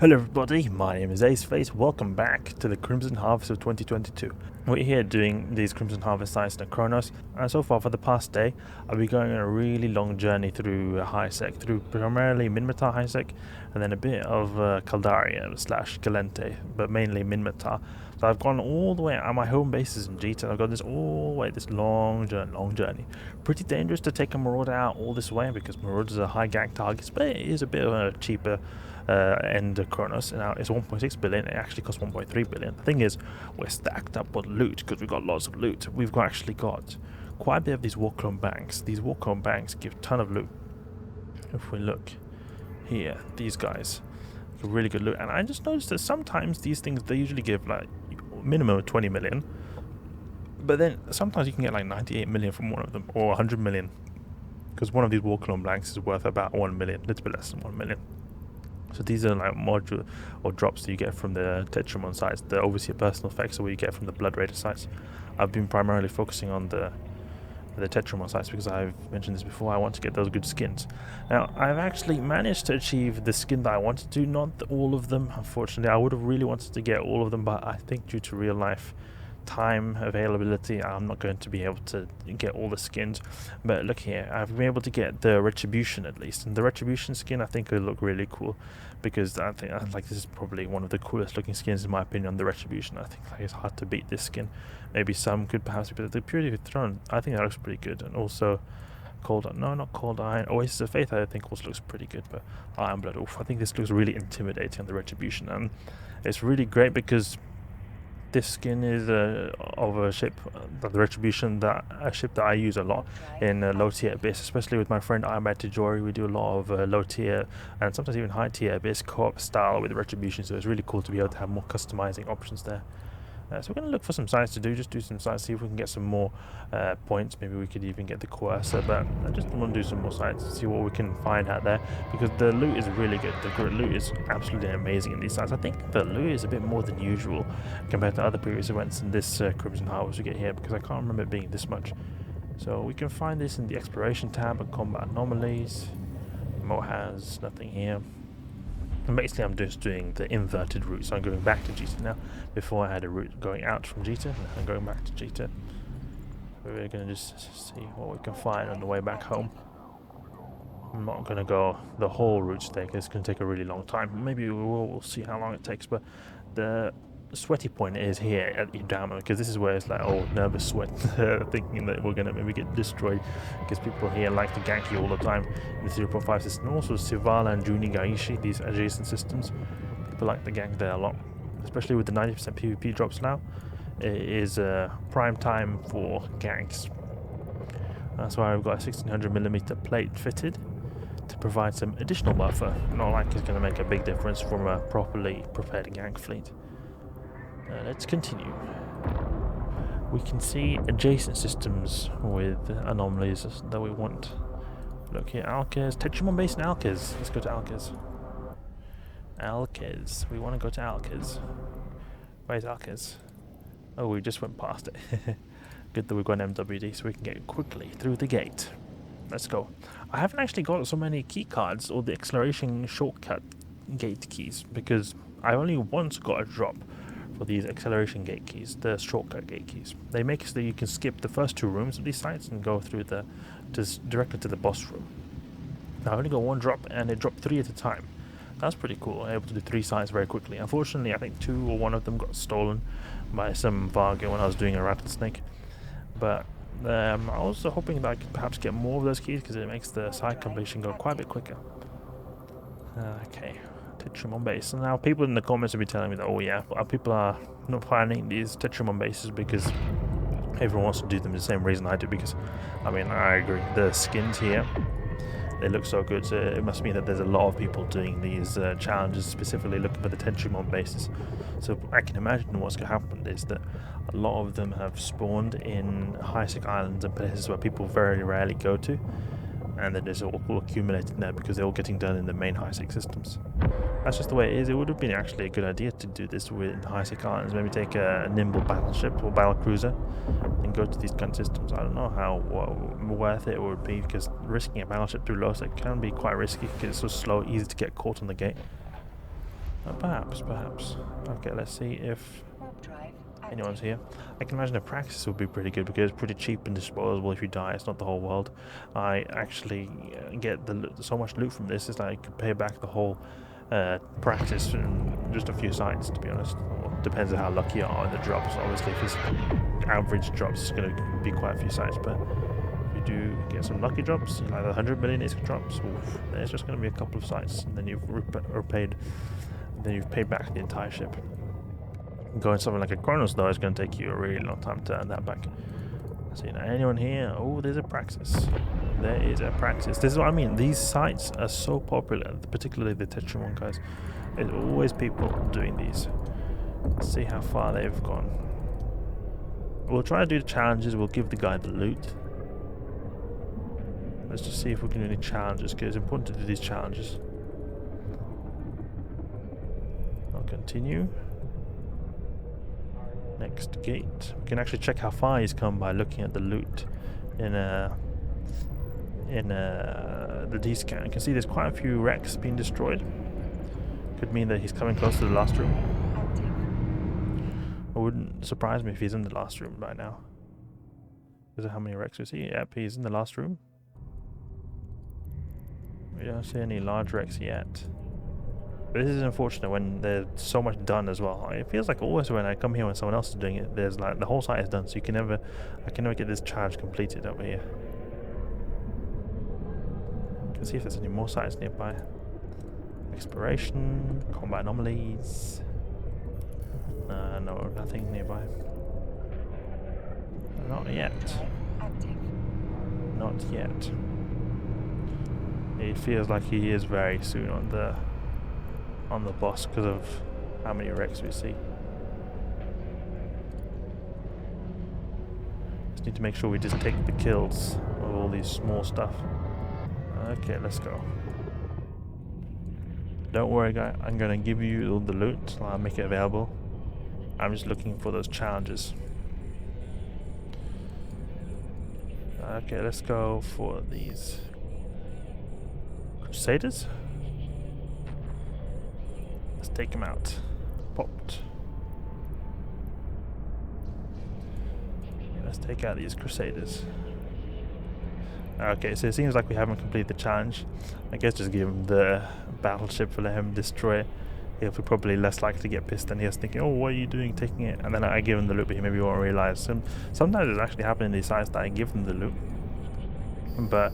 Hello everybody, my name is Aceface. Welcome back to the Crimson Harvest of 2022. We're here doing these Crimson Harvest sites in Kronos, and so far for the past day I'll be going on a really long journey through High-Sec, through primarily Minmatar High-Sec and then a bit of Caldari / Galente, but mainly Minmatar. So I've gone all the way out. My home base is in Jita. I've got this all the way, this long journey. Pretty dangerous to take a Marauder out all this way because Marauders are high gang targets, but it is a bit of a cheaper end of Kronos. Now it's 1.6 billion, it actually costs 1.3 billion. The thing is, we're stacked up with loot because we've got lots of loot. We've actually got quite a bit of these war clone banks. These war clone banks give a ton of loot. If we look here, these guys give really good loot, and I just noticed that sometimes these things, they usually give like minimum of 20 million, but then sometimes you can get like 98 million from one of them, or 100 million, because one of these war clone blanks is worth about 1 million, a little bit less than 1 million. So these are like module or drops that you get from the Tetramon sites. They're obviously a personal effects that we get from the Blood Raider sites. I've been primarily focusing on the Tetramon sites because I've mentioned this before. I want to get those good skins. Now I've actually managed to achieve the skin that I wanted to. Not all of them, unfortunately. I would have really wanted to get all of them, but I think due to real life time availability, I'm not going to be able to get all the skins. But look here, I've been able to get the Retribution at least, and the Retribution skin I think will look really cool because I think this is probably one of the coolest looking skins in my opinion. The Retribution, I think it's hard to beat this skin. Maybe some could perhaps, but the Purity of the Throne, I think that looks pretty good. And also not Cold Iron, Oasis of Faith I think also looks pretty good, but Iron Blood, I think this looks really intimidating on the Retribution, and it's really great because this skin is of a ship, the Retribution, a ship that I use a lot in low tier Abyss, especially with my friend Antimatter. We do a lot of low tier and sometimes even high tier Abyss co-op style with the Retribution, so it's really cool to be able to have more customizing options there. So we're going to look for some sites to do, just do some sites, see if we can get some more points. Maybe we could even get the Coercer, but I just want to do some more sites, see what we can find out there, because the loot is really good. The loot is absolutely amazing in these sites. I think the loot is a bit more than usual compared to other previous events in this Crimson Harvest we get here, because I can't remember it being this much. So we can find this in the Exploration tab and Combat Anomalies. Mo has nothing here. And basically I'm just doing the inverted route, so I'm going back to Jita now. Before I had a route going out from Jita, and I'm going back to Jita. We're going to just see what we can find on the way back home. I'm not going to go the whole route today because it's going to take a really long time. Maybe we'll see how long it takes, but the sweaty point is here at Idama, because this is where it's like, oh, nervous sweat, thinking that we're going to maybe get destroyed, because people here like to gank you all the time in the 0.5 system. Also Sivala and Juni Gaishi, these adjacent systems, people like to gank there a lot, especially with the 90% PvP drops now. It is prime time for ganks. That's why I've got a 1600mm plate fitted to provide some additional buffer. Not like it's going to make a big difference from a properly prepared gank fleet. Let's continue. We can see adjacent systems with anomalies that we want. Look here, Alkes, Tetramon base in Alkes. Let's go to Alkes. Alkes. We want to go to Alkes. Where's Alkes? Oh, we just went past it. Good that we've got an MWD so we can get quickly through the gate. Let's go. I haven't actually got so many key cards or the acceleration shortcut gate keys because I only once got a drop for these acceleration gate keys, the shortcut gate keys. They make it so that you can skip the first two rooms of these sites and go through just directly to the boss room. Now I only got one drop and it dropped 3 at a time. That's pretty cool. I'm able to do 3 sites very quickly. Unfortunately, I think 2 or 1 of them got stolen by some Varga when I was doing a rattlesnake. But I was hoping that I could perhaps get more of those keys because it makes the site completion go quite a bit quicker. Okay. Tetramon base. And now people in the comments will be telling me that, oh yeah, people are not finding these Tetramon bases because everyone wants to do them the same reason I do, because I mean, I agree, the skins here, they look so good, so it must mean that there's a lot of people doing these challenges specifically looking for the Tetramon bases. So I can imagine what's going to happen is that a lot of them have spawned in High-Sec islands and places where people very rarely go to, and then it's all accumulated there because they're all getting done in the main High-Sec systems. That's just the way it is. It would have been actually a good idea to do this with High-Sec islands. Maybe take a nimble battleship or battle cruiser and go to these kind of systems. I don't know how worth it would be, because risking a battleship through low-sec can be quite risky because it's so slow, easy to get caught on the gate. Perhaps. Okay, let's see if anyone's here. I can imagine a Praxis would be pretty good because it's pretty cheap and disposable if you die. It's not the whole world. I actually get so much loot from this is that I could pay back the whole Praxis in just a few sites, to be honest. Well, depends on how lucky you are in the drops. Obviously, if it's average drops, it's going to be quite a few sites, but if you do get some lucky drops, like 100 million ISK drops, oof, there's just going to be a couple of sites, and then you've repaid. Then you've paid back the entire ship. Going something like a Kronos though is going to take you a really long time to earn that back. So you know, anyone here? Oh, there's a Praxis. There is a Praxis. This is what I mean. These sites are so popular, particularly the Tetrum one guys. There's always people doing these. Let's see how far they've gone. We'll try to do the challenges. We'll give the guy the loot. Let's just see if we can do any challenges, because it's important to do these challenges. I'll continue. Next gate. We can actually check how far he's come by looking at the loot in the D-scan. You can see there's quite a few wrecks being destroyed. Could mean that he's coming close to the last room. It wouldn't surprise me if he's in the last room right now. Is it how many wrecks we see? Yep, he's in the last room. We don't see any large wrecks yet. But this is unfortunate when there's so much done as well. It feels like always when I come here when someone else is doing it, there's like the whole site is done, so I can never get this challenge completed over here. Let's see if there's any more sites nearby. Exploration, combat anomalies. No, nothing nearby. Not yet. Not yet. It feels like he is very soon on the boss because of how many wrecks we see. Just need to make sure we just take the kills of all these small stuff. Okay, let's go. Don't worry guy, I'm gonna give you all the loot. I'll make it available. I'm just looking for those challenges. Okay, let's go for these Crusaders. Let's take them out. Popped. Okay, let's take out these Crusaders. Okay, so it seems like we haven't completed the challenge. I guess just give him the battleship for let him destroy it. He'll be probably less likely to get pissed than he is thinking, oh, what are you doing taking it? And then I give him the loot, but he maybe won't realize. Sometimes it's actually happening in these sites that I give them the loot, but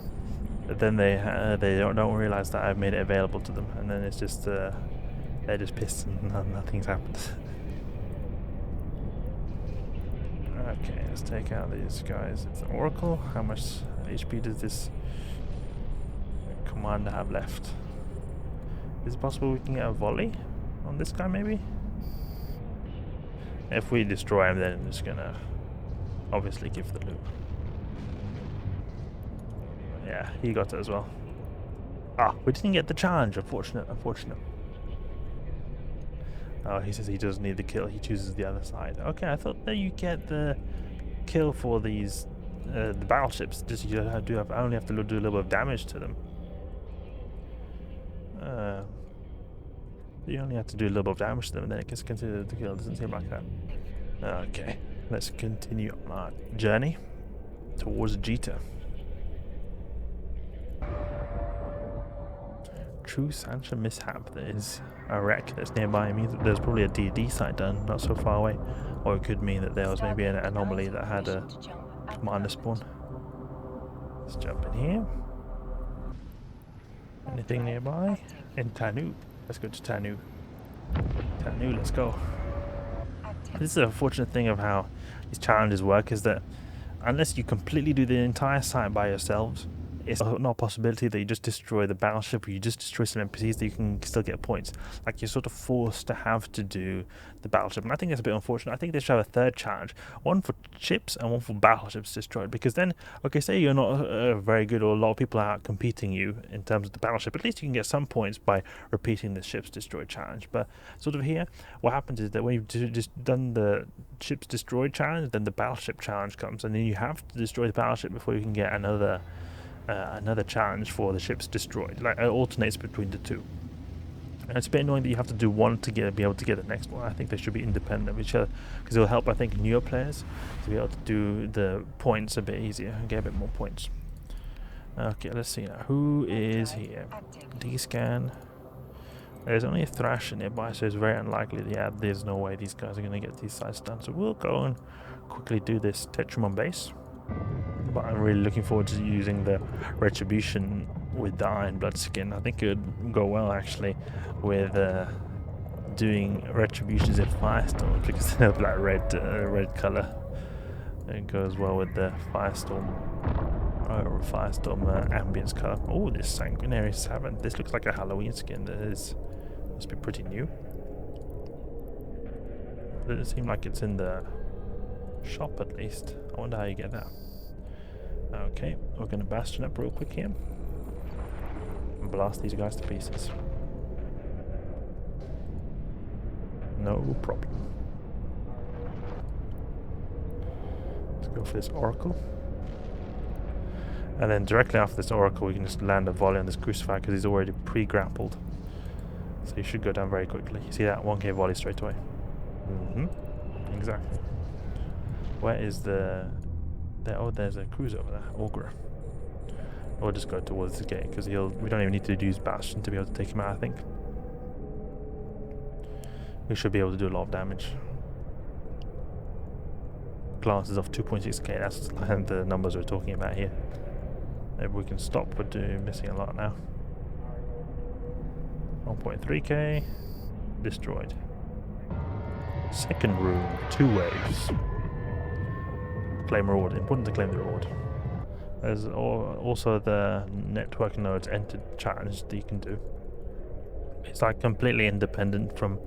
then they don't realize that I've made it available to them, and then it's just they're just pissed and nothing's happened. Okay, let's take out these guys. It's an Oracle. How much HP does this commander have left? Is it possible we can get a volley on this guy maybe? If we destroy him, then I'm just gonna obviously give the loot. Yeah, he got it as well. Ah, we didn't get the challenge. Unfortunate. Oh, he says he doesn't need the kill. He chooses the other side. Okay, I thought that you get the kill for these the battleships. Just you only have to do a little bit of damage to them. You only have to do a little bit of damage to them, and then it gets considered the kill. It doesn't seem like that. Okay, let's continue on our journey towards Jita. True Sancha mishap. There is a wreck that's nearby. It means that there's probably a DD site done not so far away, or it could mean that there was maybe an anomaly that had a commander spawn. Let's jump in here. Anything nearby? In Tanu. Let's go to Tanu. Tanu, let's go. This is the unfortunate thing of how these challenges work, is that unless you completely do the entire site by yourselves, it's not a possibility that you just destroy the battleship or you just destroy some NPCs that you can still get points. Like, you're sort of forced to have to do the battleship, and I think that's a bit unfortunate. I think they should have a third challenge, one for ships and one for battleships destroyed, because then, okay, say you're not very good or a lot of people are out competing you in terms of the battleship, at least you can get some points by repeating the ships destroyed challenge. But sort of here, what happens is that when you've just done the ships destroyed challenge, then the battleship challenge comes, and then you have to destroy the battleship before you can get another challenge for the ships destroyed. Like, it alternates between the two. And it's a bit annoying that you have to do one to be able to get the next one. I think they should be independent of each other, because it will help, I think, newer players to be able to do the points a bit easier and get a bit more points. Okay, let's see now. Who is here? D-scan. There's only a Thrash nearby, so it's very unlikely. Yeah, there's no way these guys are going to get these sites done. So we'll go and quickly do this Tetrum on base. But I'm really looking forward to using the Retribution with the Iron Blood skin. I think it would go well actually with doing Retributions in Firestorm, because they have like red color. It goes well with the Firestorm ambience color. Oh, this Sanguinary Savant. This looks like a Halloween skin. That must be pretty new. Doesn't seem like it's in the shop at least. I wonder how you get that. Okay, we're going to Bastion up real quick here and blast these guys to pieces. No problem. Let's go for this Oracle. And then directly after this Oracle we can just land a volley on this Crucifier, because he's already pre-grappled. So he should go down very quickly. You see that? 1k volley straight away. Exactly. Where is the... Oh, there's a cruiser over there. Augurer. We'll just go towards the gate, because we don't even need to use Bastion to be able to take him out, I think. We should be able to do a lot of damage. Glance is off 2.6k. That's the numbers we're talking about here. Maybe we can stop. We're missing a lot now. 1.3k. Destroyed. Second room. 2 waves. Claim reward. Important to claim the reward. There's also the network nodes entered challenge that you can do. It's like completely independent from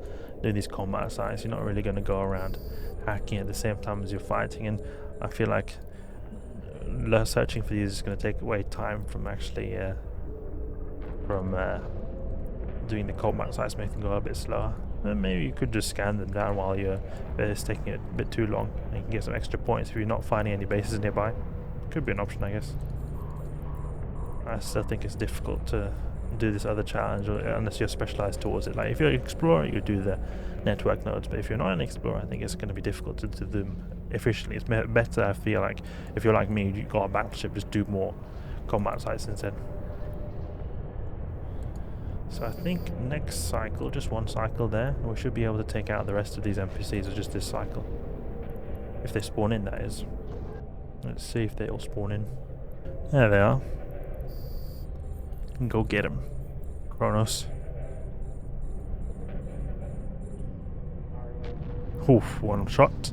doing these combat sites. You're not really going to go around hacking at the same time as you're fighting, and I feel like searching for these is going to take away time from actually doing the combat sites, making them go a bit slower. And maybe you could just scan them down while it's taking it a bit too long, and you can get some extra points if you're not finding any bases nearby. Could be an option, I guess. I still think it's difficult to do this other challenge unless you're specialized towards it. Like if you're an explorer, you do the network nodes, but if you're not an explorer, I think it's going to be difficult to do them efficiently. It's better, I feel like, if you're like me, you got a battleship, just do more combat sites instead. So I think next cycle, just one cycle there, we should be able to take out the rest of these NPCs with just this cycle. If they spawn in, that is. Let's see if they all spawn in. There they are. Go get them, Kronos. Oof, one shot.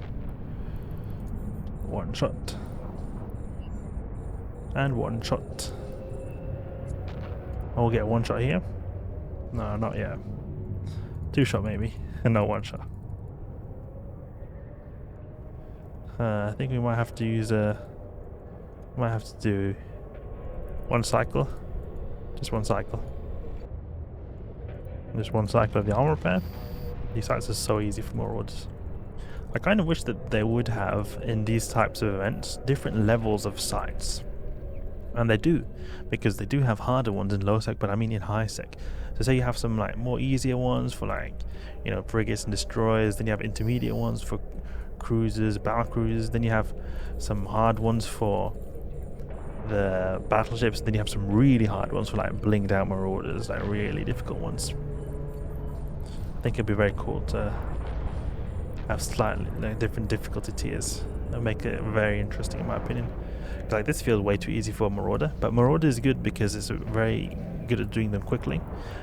One shot. And one shot. I'll get one shot here. No, not yet. 2 shot maybe, and no 1 shot. I think we might have to use might have to do 1 cycle. Just 1 cycle. Just 1 cycle of the armor repair. These sites are so easy for Marauders. I kind of wish that they would have, in these types of events, different levels of sites. And they do, because they do have harder ones in low sec, but I mean in high sec. So say you have some like more easier ones for like, you know, frigates and destroyers, then you have intermediate ones for cruisers, battle cruisers, then you have some hard ones for the battleships, then you have some really hard ones for like blinged out Marauders, like really difficult ones. I think it'd be very cool to have slightly different difficulty tiers and make it very interesting in my opinion. Like this feels way too easy for a Marauder, but Marauder is good because it's very good at doing them quickly,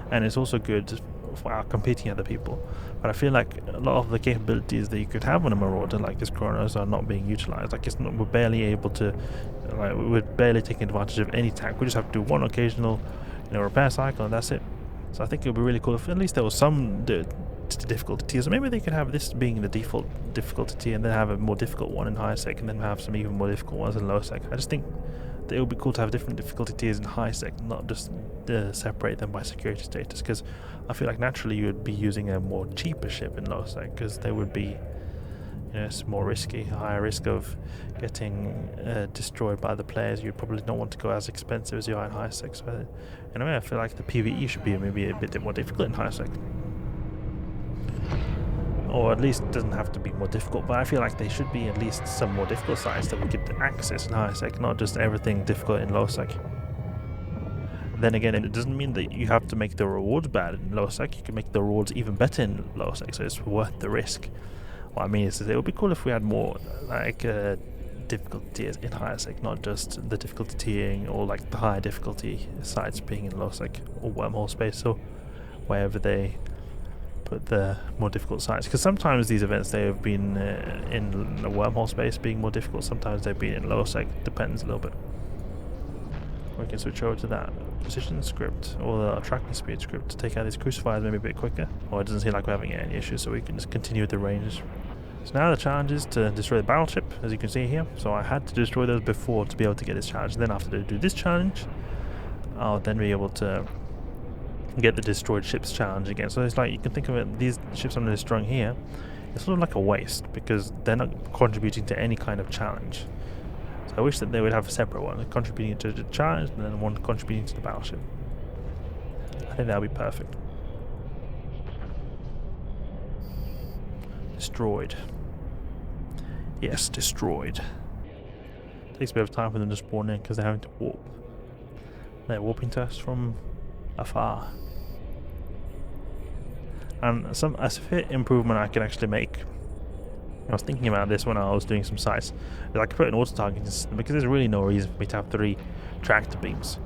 and it's also good for competing other people. But I feel like a lot of the capabilities that you could have on a Marauder like this Kronos are not being utilized. Like we're barely able to, like we're barely taking advantage of any tank. We just have to do 1 occasional, repair cycle, and that's it. So I think it would be really cool if at least there was some difficulty tiers. So maybe they could have this being the default difficulty tier, and then have a more difficult one in high sec, and then have some even more difficult ones in low sec. I just think that it would be cool to have different difficulty tiers in high sec, not just separate them by security status, because I feel like naturally you would be using a more cheaper ship in low sec, because they would be, it's more risky, a higher risk of getting destroyed by the players. You'd probably not want to go as expensive as you are in high sec. So in a way, I feel like the PvE should be maybe a bit more difficult in high sec. Or at least it doesn't have to be more difficult, but I feel like there should be at least some more difficult sites that we could access in high sec, not just everything difficult in low sec. Then again, it doesn't mean that you have to make the rewards bad in low sec. You can make the rewards even better in low sec, so it's worth the risk. What I mean is that it would be cool if we had more like difficulty tiers in higher sec, not just the difficulty tiering or like the higher difficulty sites being in low sec or wormhole space or wherever they put the more difficult sites. Because sometimes these events, they have been in the wormhole space being more difficult, sometimes they've been in low sec, depends a little bit. We can switch over to that precision script or the tracking speed script to take out these crucifiers maybe a bit quicker. Or it doesn't seem like we're having any issues, so we can just continue with the ranges. So now the challenge is to destroy the battleship, as you can see here. So I had to destroy those before to be able to get this challenge. Then after I do this challenge, I'll then be able to get the destroyed ships challenge again. So it's like, you can think of it, these ships I'm destroying here, it's sort of like a waste because they're not contributing to any kind of challenge. So I wish that they would have a separate one, contributing to the challenge and then one contributing to the battleship. I think that would be perfect. Destroyed. Yes, destroyed. Takes a bit of time for them to spawn in because they're having to warp. They're warping to us from afar. And a fit improvement I can actually make. I was thinking about this when I was doing some sites. I could put an auto-targeting system because there's really no reason for me to have 3 tractor beams.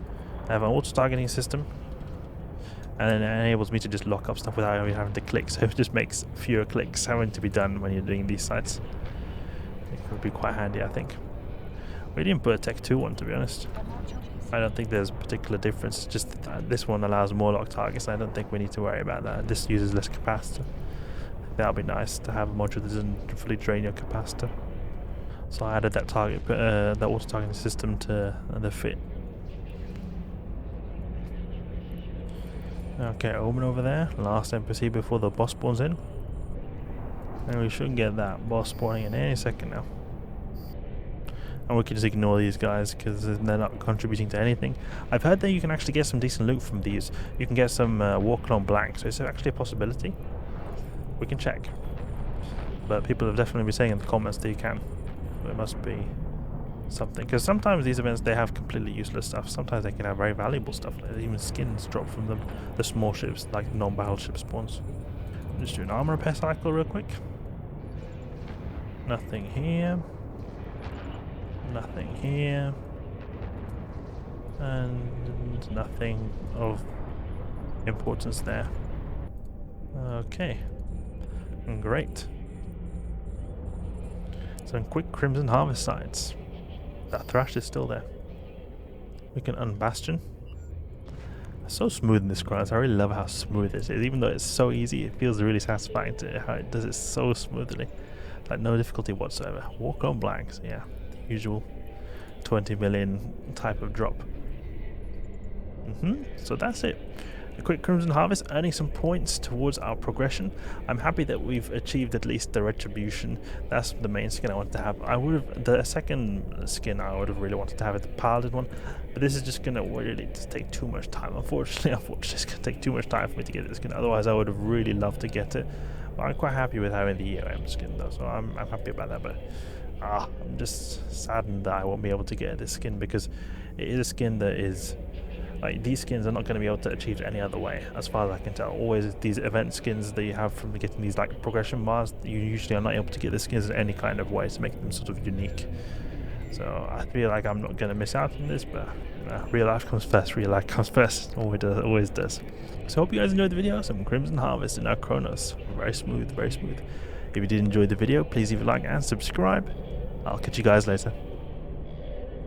I have an auto-targeting system, and then it enables me to just lock up stuff without even having to click, so it just makes fewer clicks having to be done when you're doing these sites. It would be quite handy, I think. We didn't put a Tech 2 one, to be honest. I don't think there's a particular difference, it's just that this one allows more lock targets. I don't think we need to worry about that. This uses less capacitor. That would be nice to have a module that doesn't fully drain your capacitor. So I added that target, that auto targeting system to the fit. Okay, Omen over there, last NPC before the boss spawns in. And we should get that boss spawning in any second now. And we can just ignore these guys because they're not contributing to anything. I've heard that you can actually get some decent loot from these. You can get some war clone blank, so it's actually a possibility. We can check. But people have definitely been saying in the comments that you can. There must be something. Because sometimes these events, they have completely useless stuff. Sometimes they can have very valuable stuff. Like even skins drop from them. The small ships, like non-battleship spawns. Just do an armor repair cycle real quick. Nothing here. Nothing here. And nothing of importance there. Okay. Great. Some quick Crimson Harvest sites. That Thrash is still there. We can unbastion. It's so smooth in this Kronos. I really love how smooth it is. Even though it's so easy, it feels really satisfying to how it does it so smoothly. Like no difficulty whatsoever. Walk on blanks, yeah. The usual 20 million type of drop. So that's it. A quick Crimson Harvest, earning some points towards our progression. I'm happy that we've achieved at least the Retribution. That's the main skin I wanted to have. I would have, the second skin I would have really wanted to have, is the Paladin one, but this is just going to really just take too much time. Unfortunately, it's going to take too much time for me to get this skin. Otherwise, I would have really loved to get it. But I'm quite happy with having the EOM skin though, so I'm happy about that. But I'm just saddened that I won't be able to get this skin because it is a skin that is. Like, these skins are not going to be able to achieve it any other way, as far as I can tell. Always these event skins that you have from getting these like progression bars, you usually are not able to get the skins in any kind of way to make them sort of unique. So I feel like I'm not going to miss out on this, but real life comes first, real life comes first, always does. So I hope you guys enjoyed the video. Some Crimson Harvest in our Kronos. Very smooth, very smooth. If you did enjoy the video, please leave a like and subscribe. I'll catch you guys later.